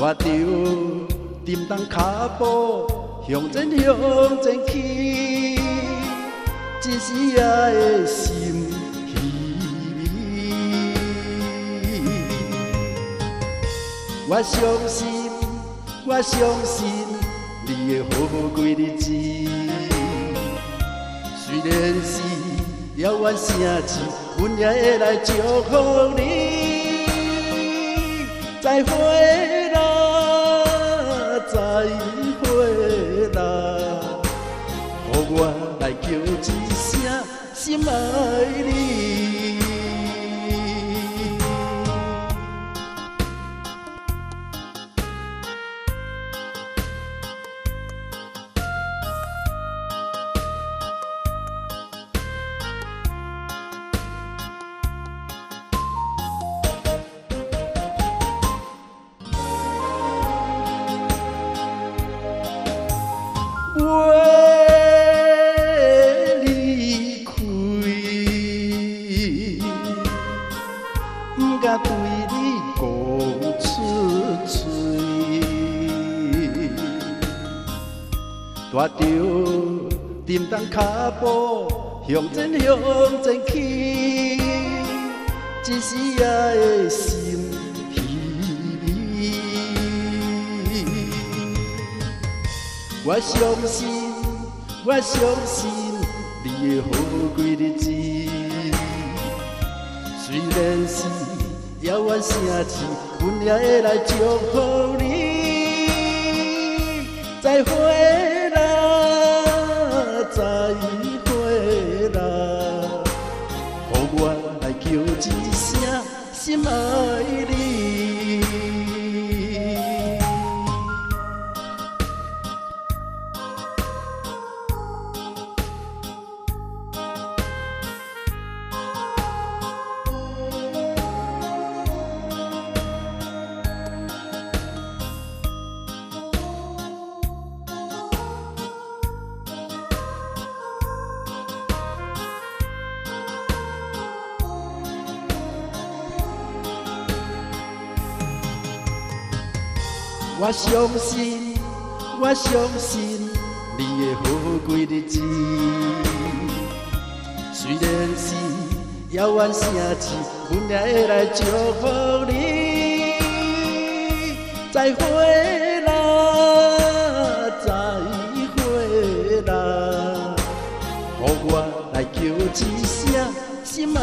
拖着沉重脚步向前去，一时也会心稀微。我相信，我相信你会好好过日子。虽然是遥远城市，阮也会来祝福你。再会啦，再会啦，予我来叫一声心爱你。我离开，不敢对你讲出嘴，拖着沉重脚步向前去，一时也会心稀微。我相信，我相信你会好好过日子。虽然是遥远城市，阮也会来祝福你。再会啦，再会啦，予我来叫一声心爱你。我相信，我相信你会好好过日子。虽然是遥远城市，阮也会来祝福你。再会啦，再会啦，予我来叫一声心爱。